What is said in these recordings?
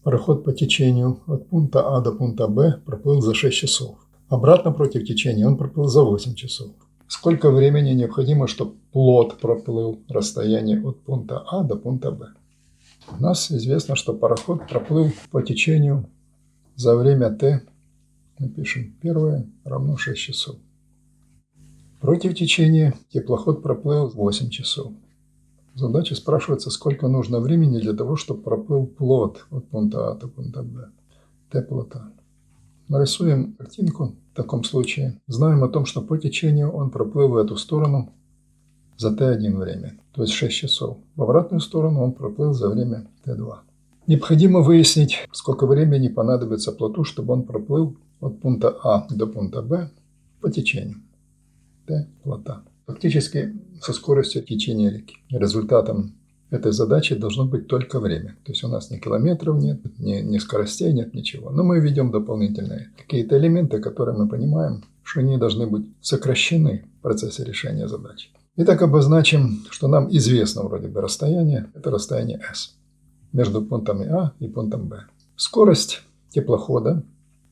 Пароход по течению от пункта А до пункта Б проплыл за 6 часов. Обратно против течения он проплыл за 8 часов. Сколько времени необходимо, чтобы плот проплыл расстояние от пункта А до пункта Б? У нас известно, что пароход проплыл по течению за время Т, напишем первое, равно 6 часов. Против течения теплоход проплыл 8 часов. В задаче спрашивается, сколько нужно времени для того, чтобы проплыл плот от пункта А до пункта Б, Т-плота. Нарисуем картинку в таком случае. Знаем о том, что по течению он проплыл в эту сторону за Т1 время, то есть 6 часов. В обратную сторону он проплыл за время Т2. Необходимо выяснить, сколько времени понадобится плоту, чтобы он проплыл от пункта А до пункта Б по течению Т-плота. Фактически со скоростью течения реки. Результатом этой задачи должно быть только время. То есть у нас ни километров нет, ни скоростей нет, ничего. Но мы введем дополнительные какие-то элементы, которые мы понимаем, что они должны быть сокращены в процессе решения задачи. Итак, обозначим, что нам известно вроде бы расстояние. Это расстояние S между пунктами А и пунктом Б. Скорость теплохода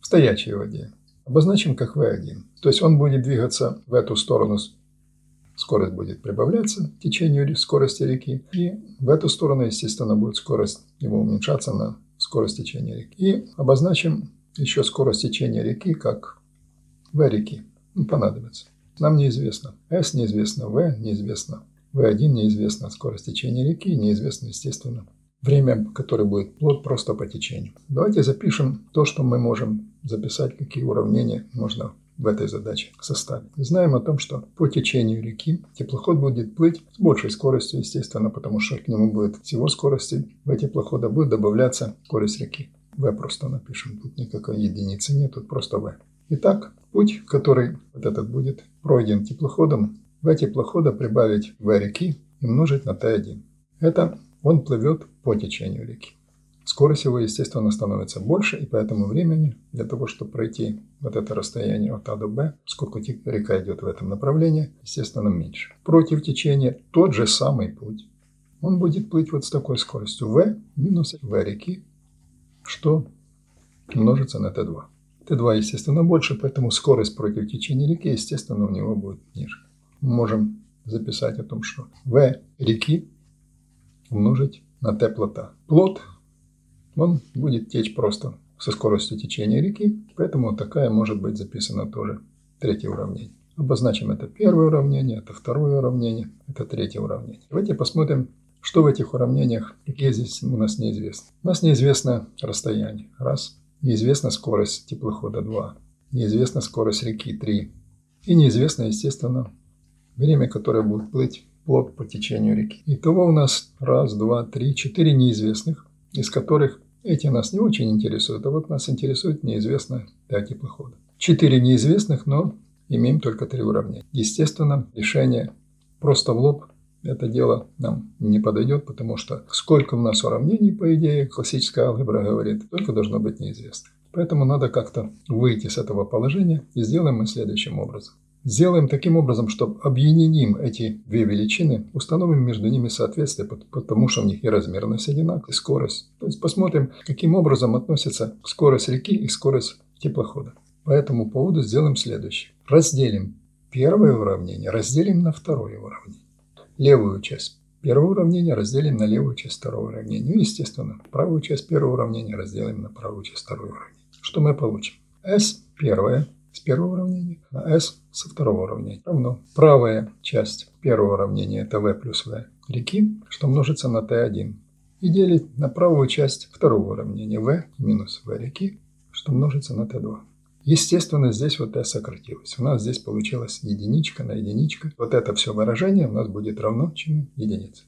в стоячей воде обозначим как V1. То есть он будет двигаться в эту сторону. Скорость будет прибавляться течению скорости реки. И в эту сторону, естественно, будет скорость его уменьшаться на скорость течения реки. И обозначим еще скорость течения реки как V реки. Понадобится. Нам неизвестно. S неизвестно, V неизвестно. V1 неизвестно скорость течения реки. Неизвестно, естественно, время, которое будет плот просто по течению. Давайте запишем то, что мы можем записать, какие уравнения можно в этой задаче составить. Знаем о том, что по течению реки теплоход будет плыть с большей скоростью, естественно, потому что к нему будет всего скорости в теплохода будет добавляться скорость реки. V просто напишем, тут никакой единицы нет, тут просто V. Итак, путь, который вот этот будет пройден теплоходом, V теплохода прибавить V реки и умножить на Т1. Это он плывет по течению реки. Скорость его, естественно, становится больше, и поэтому времени для того, чтобы пройти вот это расстояние от А до Б, сколько река идет в этом направлении, естественно, меньше. Против течения тот же самый путь. Он будет плыть вот с такой скоростью V минус V реки, что умножится на Т2. Т2, естественно, больше, поэтому скорость против течения реки, естественно, у него будет ниже. Мы можем записать о том, что V реки умножить на Т-плота. Плот он будет течь просто со скоростью течения реки, поэтому такая может быть записана тоже третье уравнение. Обозначим это первое уравнение, это второе уравнение, это третье уравнение. Давайте посмотрим, что в этих уравнениях, какие здесь у нас неизвестны. У нас неизвестно расстояние, раз, неизвестна скорость теплохода, 2, неизвестна скорость реки, 3, и неизвестно, естественно, время, которое будет плыть плот по течению реки. Итого у нас 1, 2, 3, 4 неизвестных, из которых эти нас не очень интересуют, а вот нас интересует неизвестное для теплохода. 4 неизвестных, но имеем только 3 уравнения. Естественно, решение просто в лоб это дело нам не подойдет, потому что сколько у нас уравнений, по идее, классическая алгебра говорит, только должно быть неизвестно. Поэтому надо как-то выйти с этого положения и сделаем мы следующим образом. Сделаем таким образом, чтобы объединим эти две величины, установим между ними соответствие, потому что у них и размерность одинаковая, и скорость. То есть посмотрим, каким образом относится скорость реки и скорость теплохода. По этому поводу сделаем следующее. Разделим первое уравнение, разделим на второе уравнение. Левую часть первого уравнения разделим на левую часть второго уравнения. Ну, естественно, правую часть первого уравнения разделим на правую часть второго уравнения. Что мы получим? S первое с первого уравнения на S со второго уравнения равно. Правая часть первого уравнения это V плюс V реки, что множится на T1. И делить на правую часть второго уравнения V минус V реки, что множится на T2. Естественно, здесь вот S сократилось. У нас здесь получилась единичка на единичка. Вот это все выражение у нас будет равно чему? Единице.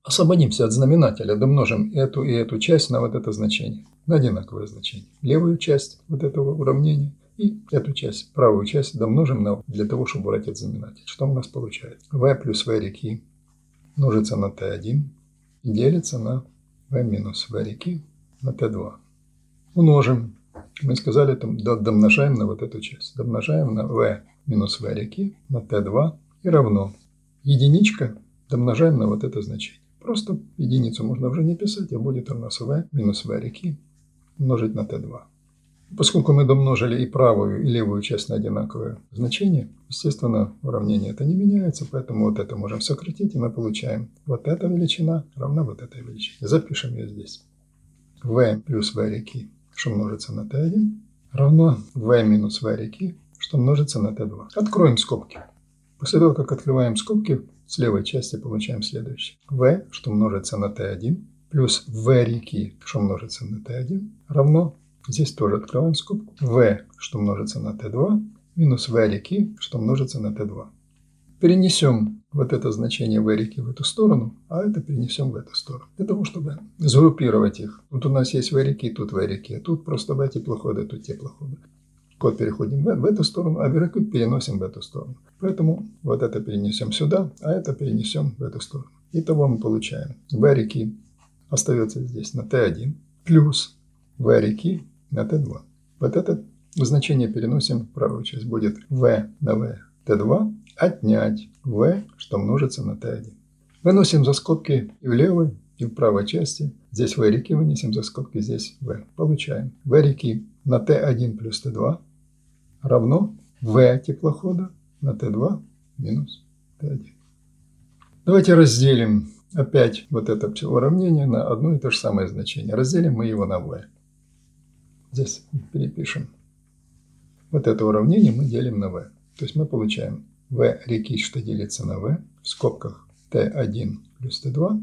Освободимся от знаменателя, домножим и эту часть на вот это значение, на одинаковое значение. Левую часть вот этого уравнения и эту часть, правую часть домножим для того, чтобы убрать от знаменателя. Что у нас получается? V плюс V реки множится на T1 и делится на V минус V реки на T2. Умножим. Мы сказали, домножаем на вот эту часть. Домножаем на V минус V реки на T2 и равно. Единичка домножаем на вот это значение. Просто единицу можно уже не писать, а будет у нас V минус V реки умножить на t2. Поскольку мы домножили и правую, и левую часть на одинаковое значение, естественно, уравнение это не меняется, поэтому вот это можем сократить, и мы получаем вот эта величина равна вот этой величине. Запишем ее здесь. v плюс v реки, что множится на t1, равно v минус v реки, что множится на t2. Откроем скобки. После того, как открываем скобки, с левой части получаем следующее. v, что множится на t1, плюс v реки, что множится на t1, равно, здесь тоже открываем скобку, v, что множится на t2, минус v реки, что множится на t2. Перенесем вот это значение v реки в эту сторону, а это перенесем в эту сторону. Для того, чтобы сгруппировать их. Вот у нас есть v реки, тут v реки, а тут просто v теплоходы, тут теплоходы. Код переходим в эту сторону, а v реки переносим в эту сторону. Поэтому вот это перенесем сюда, а это перенесем в эту сторону. Итого мы получаем v реки остается здесь на t1 плюс v реки на t2. Вот это значение переносим в правую часть. Будет v на v t2 отнять v, что множится на t1. Выносим за скобки и в левой, и в правой части. Здесь v реки вынесем за скобки, здесь v. Получаем v реки на t1 плюс t2 равно v теплохода на t2 минус t1. Давайте разделим опять вот это уравнение на одно и то же самое значение. Разделим мы его на v. Здесь перепишем. Вот это уравнение мы делим на v. То есть мы получаем v реки, что делится на v, в скобках t1 плюс t2,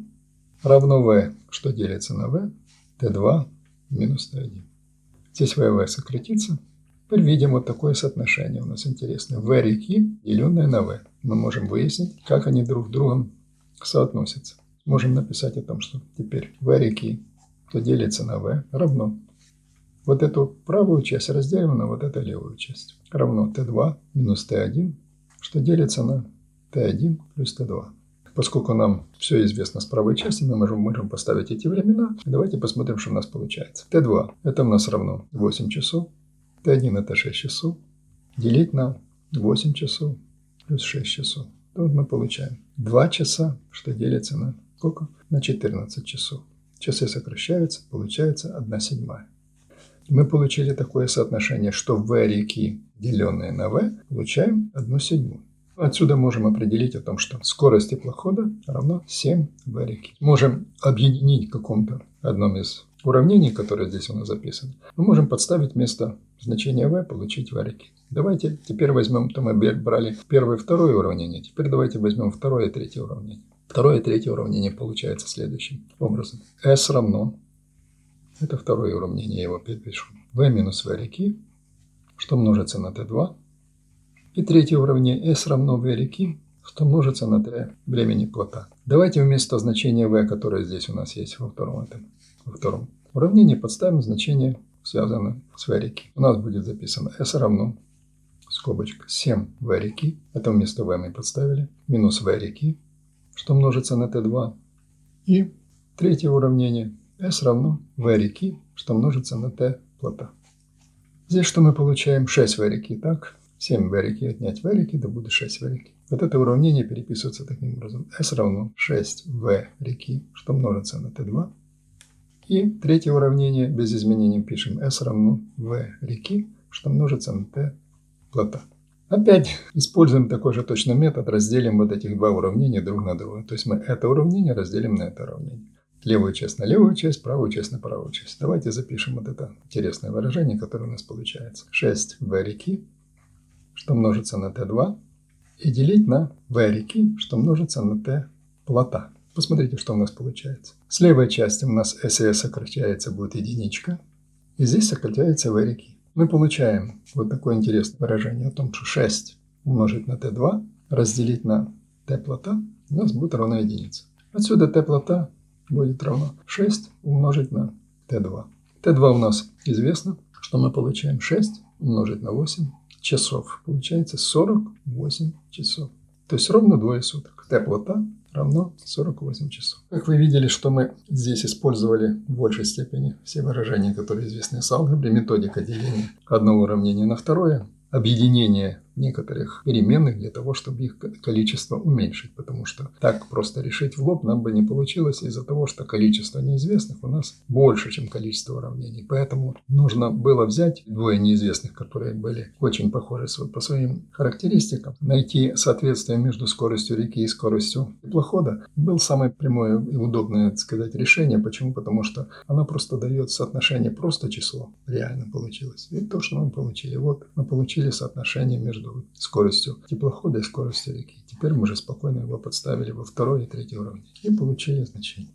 равно v, что делится на v, t2 минус t1. Здесь v сократится. Теперь видим вот такое соотношение у нас интересное. v реки, деленное на v. Мы можем выяснить, как они друг с другом соотносятся. Можем написать о том, что теперь v реки, что делится на v, равно вот эту правую часть разделим на вот эту левую часть. Равно t2 минус t1, что делится на t1 плюс t2. Поскольку нам все известно с правой части, мы можем поставить эти времена. Давайте посмотрим, что у нас получается. t2 это у нас равно 8 часов, t1 это 6 часов, делить на 8 часов плюс 6 часов. То мы получаем 2 часа, что делится на сколько? На 14 часов. Часы сокращаются, получается 1/7. Мы получили такое соотношение, что v реки, деленное на v, получаем 1/7. Отсюда можем определить о том, что скорость теплохода равна 7 v реки. Можем объединить в каком-то одном из уравнений, которое здесь у нас записано. Мы можем подставить вместо значения v, получить v реки. Давайте теперь возьмем, то мы брали первое и второе уравнение. Теперь давайте возьмем второе и третье уравнение. Второе и третье уравнение получается следующим образом. S равно, это второе уравнение, я его перепишу, v минус v реки, что множится на t2. И третье уравнение S равно v реки, что множится на t времени плота. Давайте вместо значения v, которое здесь у нас есть во втором уравнении, подставим значение, связанное с v реки. У нас будет записано S равно, скобочка, 7 v реки, это вместо v мы подставили, минус v реки, что множится на t2. И третье уравнение S равно v реки, что множится на t плота. Здесь что мы получаем? 6 v реки, так? 7 v реки отнять v реки, да будет 6 v реки. Вот это уравнение переписывается таким образом. S равно 6 v реки, что множится на t2. И третье уравнение без изменений пишем. S равно v реки, что множится на t плота. Опять используем такой же точно метод. Разделим вот этих два уравнения друг на друга. То есть мы это уравнение разделим на это уравнение. Левую часть на левую часть, правую часть на правую часть. Давайте запишем вот это интересное выражение, которое у нас получается. 6 v реки, что множится на t2, и делить на v реки, что множится на t плота. Посмотрите, что у нас получается. С левой части у нас s и s сокращается, будет единичка, и здесь сокращается v реки. Мы получаем вот такое интересное выражение о том, что 6 умножить на t2 разделить на t плота у нас будет равно единице. Отсюда t плота будет равно 6 умножить на t2. t2 у нас известно, что мы получаем 6 умножить на 8 часов. Получается 48 часов. То есть ровно двое суток. t плота равно 48 часов. Как вы видели, что мы здесь использовали в большей степени все выражения, которые известны с алгебры, методика деления одного уравнения на второе, объединение некоторых переменных для того, чтобы их количество уменьшить, потому что так просто решить в лоб нам бы не получилось из-за того, что количество неизвестных у нас больше, чем количество уравнений. Поэтому нужно было взять двое неизвестных, которые были очень похожи по своим характеристикам, найти соответствие между скоростью реки и скоростью теплохода. Был самое прямое и удобное, так сказать, решение. Почему? Потому что она просто дает соотношение просто число. Реально получилось. И то, что мы получили. Вот мы получили соотношение между скоростью теплохода и скоростью реки. Теперь мы уже спокойно его подставили во второй и третий уровень и получили значение.